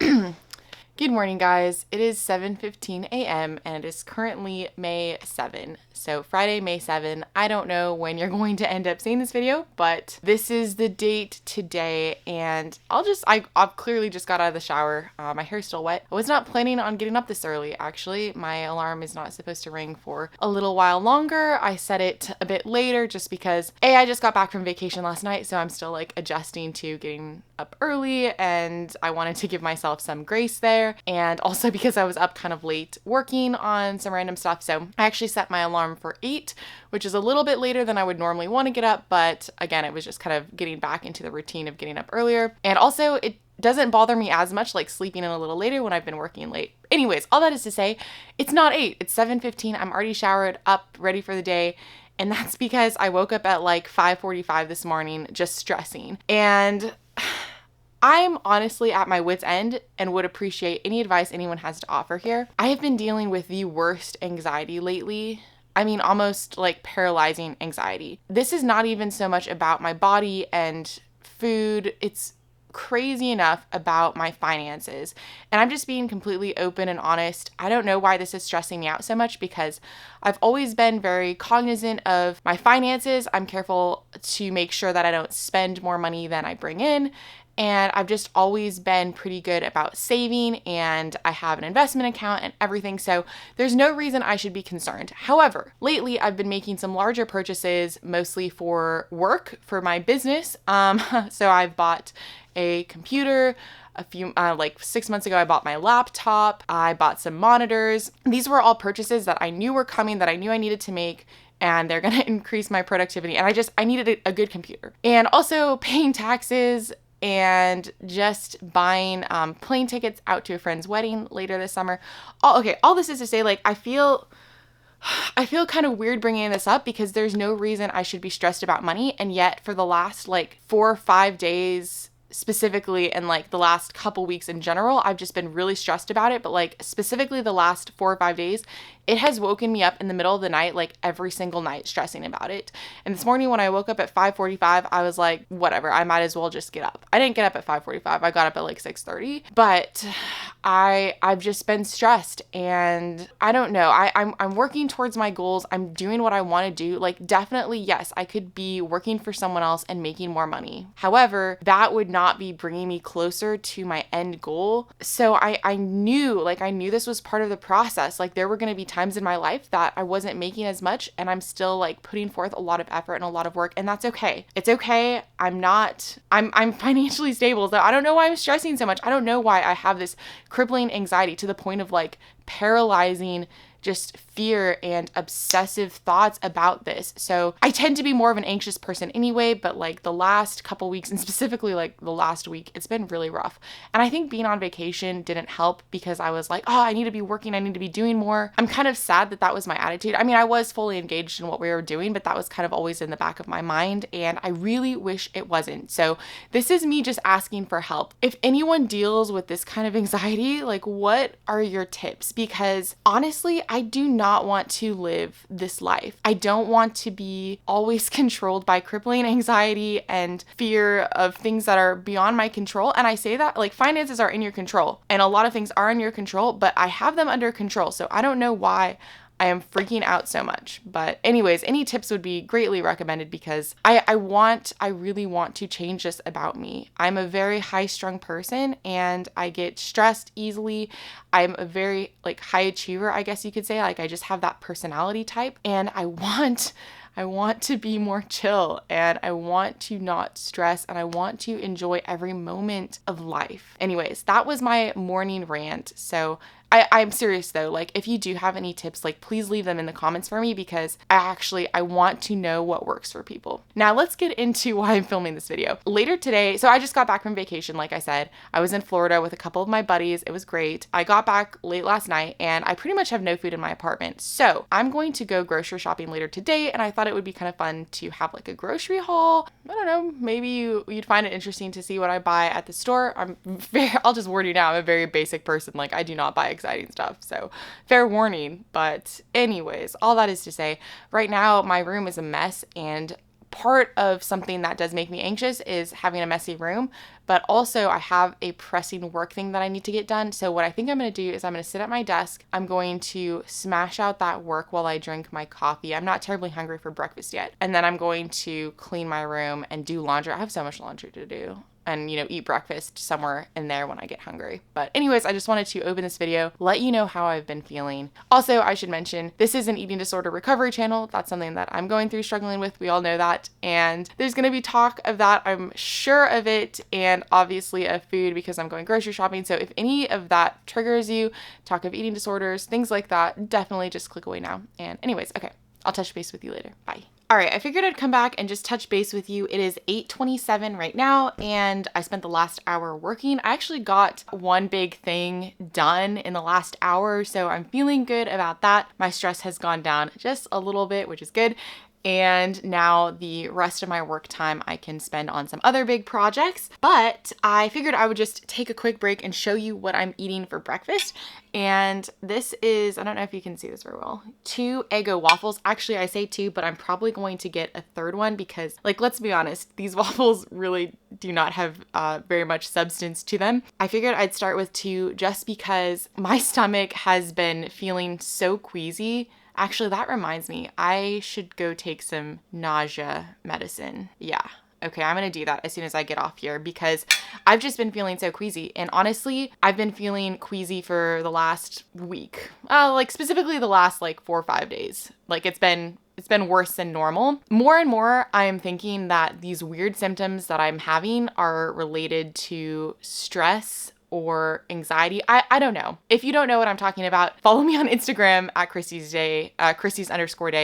Good morning, guys. It is 7:15 a.m. and it is currently May 7. So Friday, May 7. I don't know when you're going to end up seeing this video, but this is the date today, and I've clearly just got out of the shower. My hair's still wet. I was not planning on getting up this early, actually. My alarm is not supposed to ring for a little while longer. I set it a bit later just because I just got back from vacation last night, so I'm still like adjusting to getting up early, and I wanted to give myself some grace there, and also because I was up kind of late working on some random stuff. So I actually set my alarm for 8, which is a little bit later than I would normally want to get up, but again, it was just kind of getting back into the routine of getting up earlier. And also it doesn't bother me as much like sleeping in a little later when I've been working late. Anyways, all that is to say, it's not 8, it's 7:15. I'm already showered, up, ready for the day. And that's because I woke up at like 5:45 this morning just stressing. And I'm honestly at my wit's end and would appreciate any advice anyone has to offer here. I have been dealing with the worst anxiety lately. I mean, almost like paralyzing anxiety. This is not even so much about my body and food. It's crazy enough about my finances. And I'm just being completely open and honest. I don't know why this is stressing me out so much because I've always been very cognizant of my finances. I'm careful to make sure that I don't spend more money than I bring in. And I've just always been pretty good about saving, and I have an investment account and everything, so there's no reason I should be concerned. However, lately I've been making some larger purchases, mostly for work, for my business. So I've bought a computer. Like 6 months ago, I bought my laptop. I bought some monitors. These were all purchases that I knew were coming, that I knew I needed to make, and they're gonna increase my productivity. And I needed a good computer. And also paying taxes, and just buying plane tickets out to a friend's wedding later this summer. All this is to say, like, I feel kind of weird bringing this up because there's no reason I should be stressed about money, and yet for the last like 4 or 5 days specifically, and like the last couple weeks in general, I've just been really stressed about it. But like specifically the last 4 or 5 days, it has woken me up in the middle of the night, like every single night, stressing about it. And this morning when I woke up at 5:45, I was like, whatever, I might as well just get up. I didn't get up at 5:45. I got up at like 6:30, but I've just been stressed, and I don't know. I'm working towards my goals. I'm doing what I want to do. Like, definitely, yes, I could be working for someone else and making more money. However, that would not be bringing me closer to my end goal. So I knew this was part of the process. Like, there were going to be times in my life that I wasn't making as much, and I'm still like putting forth a lot of effort and a lot of work, and that's okay. It's okay. I'm financially stable, so I don't know why I'm stressing so much. I don't know why I have this crippling anxiety to the point of like paralyzing just fear and obsessive thoughts about this. So I tend to be more of an anxious person anyway, but like the last couple weeks, and specifically like the last week, it's been really rough. And I think being on vacation didn't help because I was like, oh, I need to be working, I need to be doing more. I'm kind of sad that was my attitude. I mean, I was fully engaged in what we were doing, but that was kind of always in the back of my mind, and I really wish it wasn't. So this is me just asking for help. If anyone deals with this kind of anxiety, like, what are your tips? Because honestly, I do not want to live this life. I don't want to be always controlled by crippling anxiety and fear of things that are beyond my control. And I say that, like, finances are in your control, and a lot of things are in your control, but I have them under control. So I don't know why I am freaking out so much. But anyways, any tips would be greatly recommended because I really want to change this about me. I'm a very high-strung person, and I get stressed easily. I'm a very like high achiever, I guess you could say. Like, I just have that personality type, and I want to be more chill, and I want to not stress, and I want to enjoy every moment of life. Anyways, that was my morning rant. So I'm serious though, like, if you do have any tips, like, please leave them in the comments for me, because I want to know what works for people. Now let's get into why I'm filming this video. Later today, so I just got back from vacation, like I said. I was in Florida with a couple of my buddies. It was great. I got back late last night, and I pretty much have no food in my apartment. So I'm going to go grocery shopping later today, and I thought it would be kind of fun to have like a grocery haul. I don't know, maybe you'd find it interesting to see what I buy at the store. I'll just warn you now, I'm a very basic person. Like, I do not buy exciting stuff, so fair warning. But anyways, all that is to say, right now my room is a mess, and part of something that does make me anxious is having a messy room, but also I have a pressing work thing that I need to get done. So what I think I'm going to do is I'm going to sit at my desk. I'm going to smash out that work while I drink my coffee. I'm not terribly hungry for breakfast yet. And then I'm going to clean my room and do laundry. I have so much laundry to do. And, eat breakfast somewhere in there when I get hungry. But anyways, I just wanted to open this video, let you know how I've been feeling. Also, I should mention, this is an eating disorder recovery channel. That's something that I'm going through, struggling with. We all know that. And there's going to be talk of that, I'm sure of it. And obviously of food because I'm going grocery shopping. So if any of that triggers you, talk of eating disorders, things like that, definitely just click away now. And anyways, okay, I'll touch base with you later. Bye. All right, I figured I'd come back and just touch base with you. It is 8:27 right now, and I spent the last hour working. I actually got one big thing done in the last hour, so I'm feeling good about that. My stress has gone down just a little bit, which is good. And now the rest of my work time I can spend on some other big projects. But I figured I would just take a quick break and show you what I'm eating for breakfast. And this is, I don't know if you can see this very well, 2 Eggo waffles. Actually, I say 2, but I'm probably going to get a third one because, let's be honest, these waffles really do not have very much substance to them. I figured I'd start with 2 just because my stomach has been feeling so queasy. Actually, that reminds me, I should go take some nausea medicine. Yeah. Okay, I'm gonna do that as soon as I get off here because I've just been feeling so queasy. And honestly, I've been feeling queasy for the last week. Specifically the last 4 or 5 days. It's been worse than normal. More and more, I am thinking that these weird symptoms that I'm having are related to stress or anxiety. I don't know. If you don't know what I'm talking about, follow me on Instagram at Kristi's_day,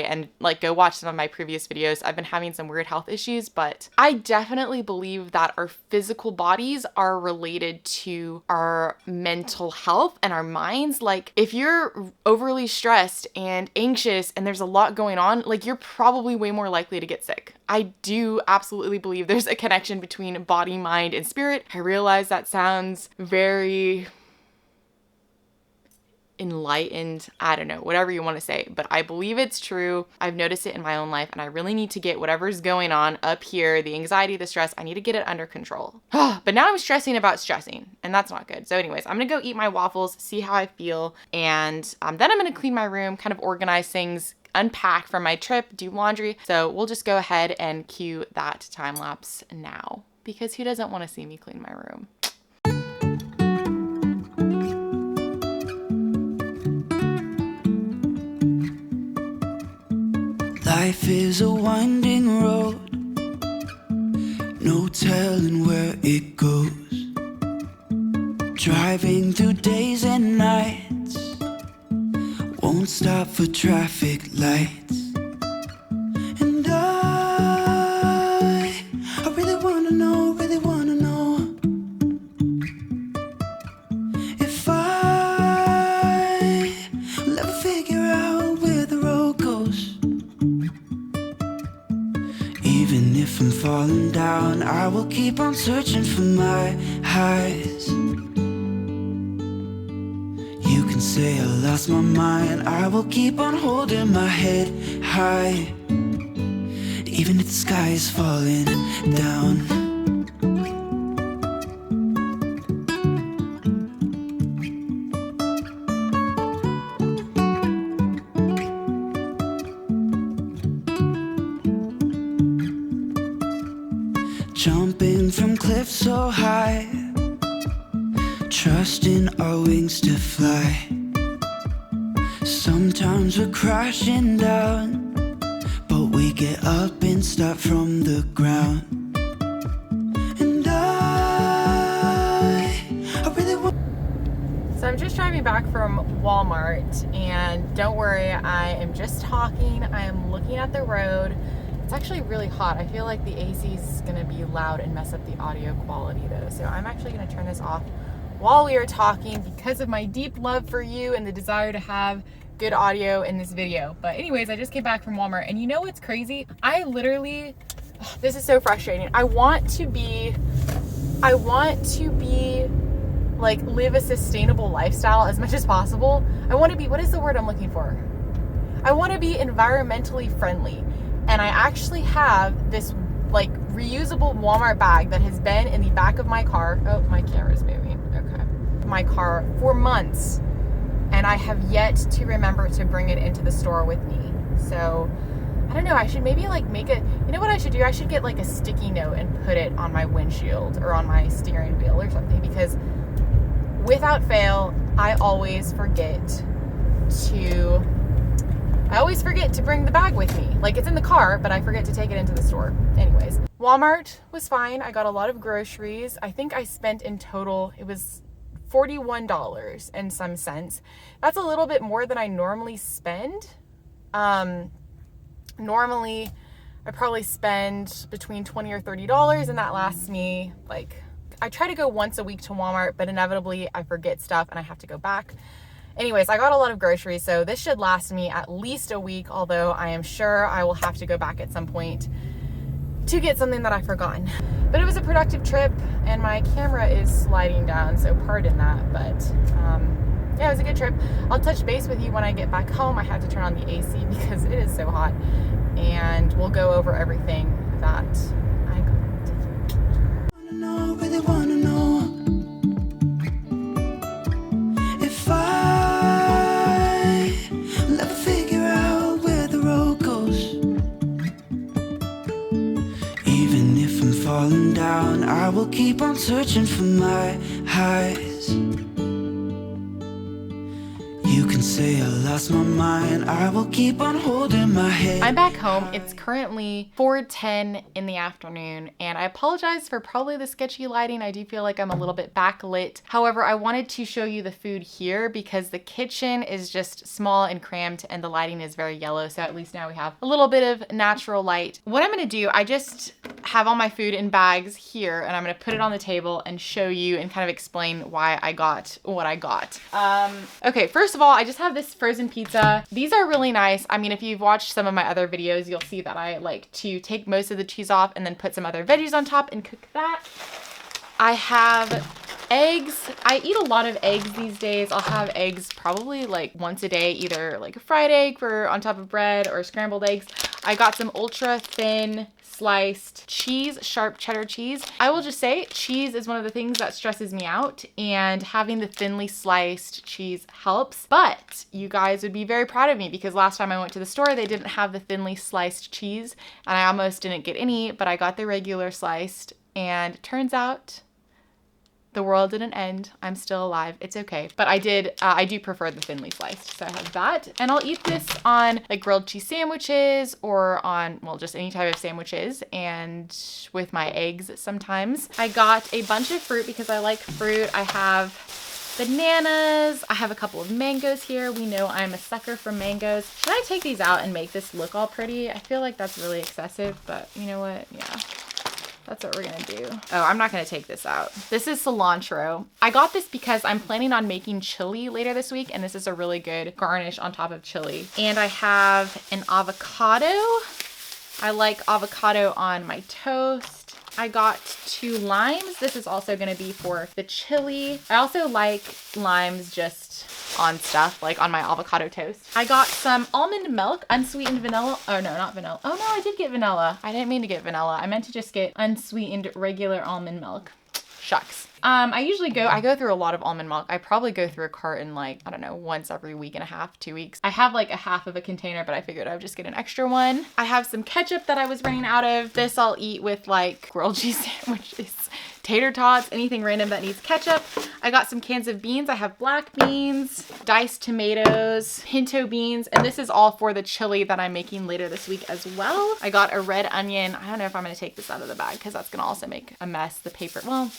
and go watch some of my previous videos. I've been having some weird health issues, but I definitely believe that our physical bodies are related to our mental health and our minds. If you're overly stressed and anxious and there's a lot going on, you're probably way more likely to get sick. I do absolutely believe there's a connection between body, mind, and spirit. I realize that sounds very enlightened, I don't know, whatever you want to say, but I believe it's true. I've noticed it in my own life, and I really need to get whatever's going on up here, the anxiety, the stress, I need to get it under control. But now I'm stressing about stressing, and that's not good. So anyways, I'm gonna go eat my waffles, see how I feel, and then I'm gonna clean my room, kind of organize things, unpack from my trip, do laundry. So we'll just go ahead and cue that time lapse now because who doesn't want to see me clean my room? Life is a winding road, no telling where it goes. Driving through days and nights, won't stop for traffic lights. And I really wanna know if I will ever figure out where the road goes. Even if I'm falling down, I will keep on searching for my highs. You can say I lost my mind, I will keep on holding my head high, even if the sky is falling down. Jumping from cliffs so high, trusting our wings to fly. Sometimes we're crashing down, but we get up and start from the ground. And I really want. So I'm just driving back from Walmart, and don't worry, I am just talking. I am looking at the road. It's actually really hot. I feel like the AC is gonna be loud and mess up the audio quality though. So I'm actually gonna turn this off while we are talking because of my deep love for you and the desire to have good audio in this video. But anyways, I just came back from Walmart, and you know what's crazy? I literally, this is so frustrating. I want to be live a sustainable lifestyle as much as possible. I want to be, what is the word I'm looking for? I want to be environmentally friendly. And I actually have this like reusable Walmart bag that has been in the back of my car. Oh, my camera's moving. Okay. My car for months. And I have yet to remember to bring it into the store with me. So I don't know, I should maybe like make you know what I should do? I should get like a sticky note and put it on my windshield or on my steering wheel or something, because without fail, I always forget to bring the bag with me. Like, it's in the car, but I forget to take it into the store. Anyways, Walmart was fine. I got a lot of groceries. I think I spent in total, it was $41 and some cents. That's a little bit more than I normally spend. Normally I probably spend between $20 or $30, and that lasts me like, I try to go once a week to Walmart, but inevitably I forget stuff and I have to go back. Anyways, I got a lot of groceries, so this should last me at least a week, although I am sure I will have to go back at some point to get something that I've forgotten. But it was a productive trip, and my camera is sliding down, so pardon that, but yeah, it was a good trip. I'll touch base with you when I get back home. I had to turn on the AC because it is so hot, and we'll go over everything that I got. Really wanna know if I'll ever figure out where the road goes. Even if I'm falling down, I will keep on searching for my highs. You can say I lost my mind, I will keep on holding my head. I'm back home. It's currently 4:10 in the afternoon, and I apologize for probably the sketchy lighting. I do feel like I'm a little bit backlit. However, I wanted to show you the food here because the kitchen is just small and cramped and the lighting is very yellow, so at least now we have a little bit of natural light. What I'm gonna do, I just have all my food in bags here, and I'm gonna put it on the table and show you and kind of explain why I got what I got. Okay, first of all, I just have this frozen pizza. These are really nice. I mean, if you've watched some of my other videos, you'll see that I like to take most of the cheese off and then put some other veggies on top and cook that. I have eggs. I eat a lot of eggs these days. I'll have eggs probably like once a day, either like a fried egg for on top of bread or scrambled eggs. I got some ultra thin sliced cheese, sharp cheddar cheese. I will just say cheese is one of the things that stresses me out, and having the thinly sliced cheese helps. But you guys would be very proud of me because last time I went to the store, they didn't have the thinly sliced cheese and I almost didn't get any, but I got the regular sliced, and it turns out the world didn't end. I'm still alive. It's okay. But I do prefer the thinly sliced. So I have that. And I'll eat this on like grilled cheese sandwiches or on, well, just any type of sandwiches, and with my eggs sometimes. I got a bunch of fruit because I like fruit. I have bananas. I have a couple of mangoes here. We know I'm a sucker for mangoes. Should I take these out and make this look all pretty? I feel like that's really excessive, but you know what? Yeah. That's what we're gonna do. Oh, I'm not gonna take this out. This is cilantro. I got this because I'm planning on making chili later this week, and this is a really good garnish on top of chili. And I have an avocado. I like avocado on my toast. I got 2 limes. This is also gonna be for the chili. I also like limes just on stuff, like on my avocado toast. I got some almond milk, unsweetened vanilla. Oh no, not vanilla. Oh no, I did get vanilla. I didn't mean to get vanilla. I meant to just get unsweetened regular almond milk. Shucks. I go through a lot of almond milk. I probably go through a carton like, I don't know, once every week and a half, 2 weeks. I have like a half of a container, but I figured I would just get an extra one. I have some ketchup that I was running out of. This I'll eat with like grilled cheese sandwiches, tater tots, anything random that needs ketchup. I got some cans of beans. I have black beans, diced tomatoes, pinto beans, and this is all for the chili that I'm making later this week as well. I got a red onion. I don't know if I'm gonna take this out of the bag because that's gonna also make a mess. The paper, well,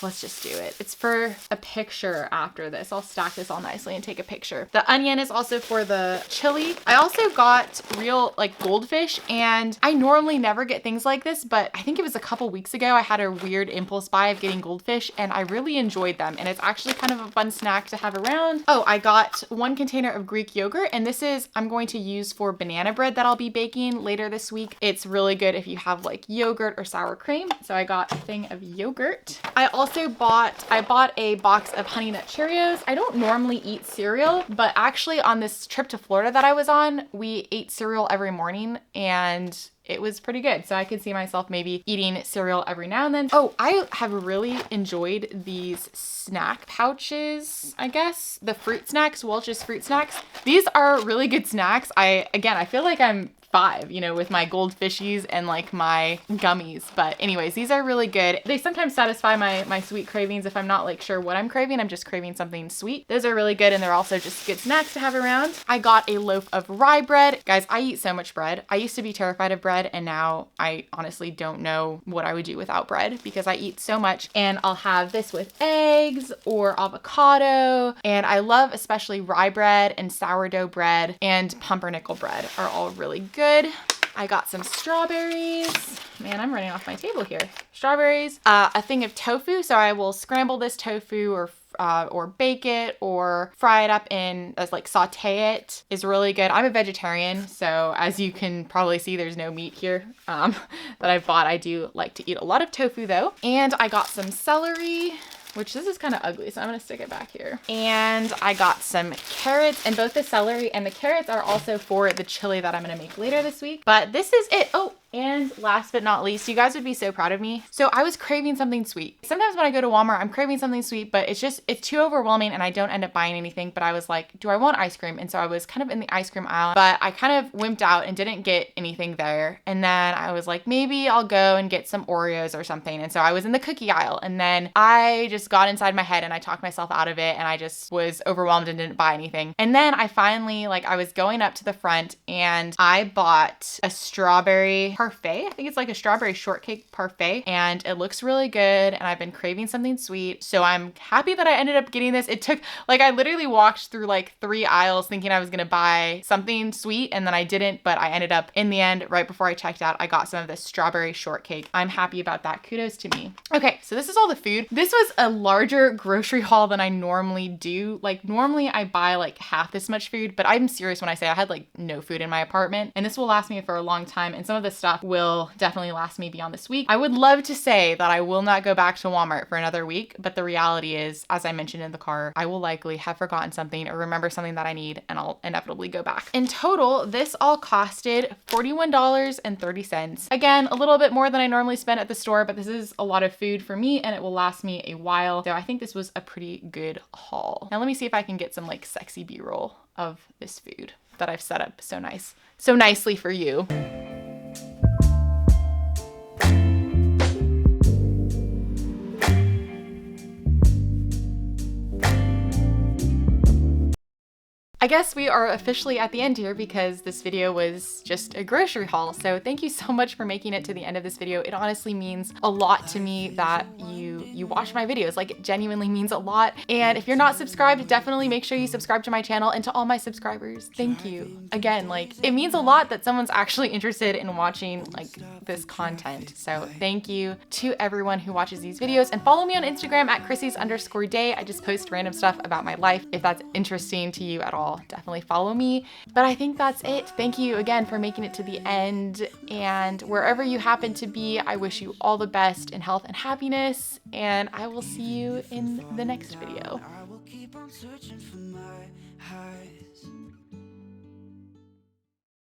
let's just do it. It's for a picture after this. I'll stack this all nicely and take a picture. The onion is also for the chili. I also got real like goldfish, and I normally never get things like this, but I think it was a couple weeks ago I had a weird impulse buy of getting goldfish, and I really enjoyed them, and it's actually kind of a fun snack to have around. Oh, I got 1 container of Greek yogurt, and this is I'm going to use for banana bread that I'll be baking later this week. It's really good if you have like yogurt or sour cream. So I got a thing of yogurt. I also also I bought a box of Honey Nut Cheerios. I don't normally eat cereal, but actually on this trip to Florida that I was on, we ate cereal every morning and it was pretty good. So I could see myself maybe eating cereal every now and then. Oh, I have really enjoyed these snack pouches, I guess. The fruit snacks, Welch's fruit snacks. These are really good snacks. I feel like I'm 5, you know, with my goldfishies and like my gummies. But anyways, these are really good. They sometimes satisfy my sweet cravings. If I'm not like sure what I'm craving, I'm just craving something sweet. Those are really good and they're also just good snacks to have around. I got a loaf of rye bread. Guys, I eat so much bread. I used to be terrified of bread and now I honestly don't know what I would do without bread because I eat so much. And I'll have this with eggs or avocado. And I love especially rye bread and sourdough bread and pumpernickel bread are all really good. I got some strawberries. Man, I'm running off my table here. Strawberries, a thing of tofu. So I will scramble this tofu or bake it or fry it up like saute it is really good. I'm a vegetarian, so as you can probably see, there's no meat here that I've bought. I do like to eat a lot of tofu though. And I got some celery, which this is kind of ugly, so I'm gonna stick it back here. And I got some carrots, and both the celery and the carrots are also for the chili that I'm gonna make later this week. But this is it. Oh, and last but not least, you guys would be so proud of me. So I was craving something sweet. Sometimes when I go to Walmart, I'm craving something sweet, but it's too overwhelming and I don't end up buying anything. But I was like, do I want ice cream? And so I was kind of in the ice cream aisle, but I kind of wimped out and didn't get anything there. And then I was like, maybe I'll go and get some Oreos or something. And so I was in the cookie aisle and then I just got inside my head and I talked myself out of it and I just was overwhelmed and didn't buy anything. And then I finally, I was going up to the front and I bought a strawberry parfait. I think it's like a strawberry shortcake parfait and it looks really good and I've been craving something sweet. So I'm happy that I ended up getting this. It took, I literally walked through 3 aisles thinking I was gonna buy something sweet and then I didn't, but I ended up in the end, right before I checked out, I got some of this strawberry shortcake. I'm happy about that. Kudos to me. Okay, so this is all the food. This was a larger grocery haul than I normally do. Normally I buy half this much food, but I'm serious when I say I had no food in my apartment and this will last me for a long time and some of this stuff will definitely last me beyond this week. I would love to say that I will not go back to Walmart for another week, but the reality is, as I mentioned in the car, I will likely have forgotten something or remember something that I need and I'll inevitably go back. In total, this all costed $41.30. Again, a little bit more than I normally spend at the store, but this is a lot of food for me and it will last me a while. So I think this was a pretty good haul. Now let me see if I can get some sexy B-roll of this food that I've set up so nicely for you. I guess we are officially at the end here because this video was just a grocery haul. So thank you so much for making it to the end of this video. It honestly means a lot to me that you watch my videos. It genuinely means a lot. And if you're not subscribed, definitely make sure you subscribe to my channel. And to all my subscribers, thank you. Again, it means a lot that someone's actually interested in watching this content. So thank you to everyone who watches these videos and follow me on Instagram at Krissi's_day. I just post random stuff about my life. If that's interesting to you at all, definitely follow me. But I think that's it. Thank you again for making it to the end. And wherever you happen to be, I wish you all the best in health and happiness. And I will see you in the next video. I will keep on searching for my heart.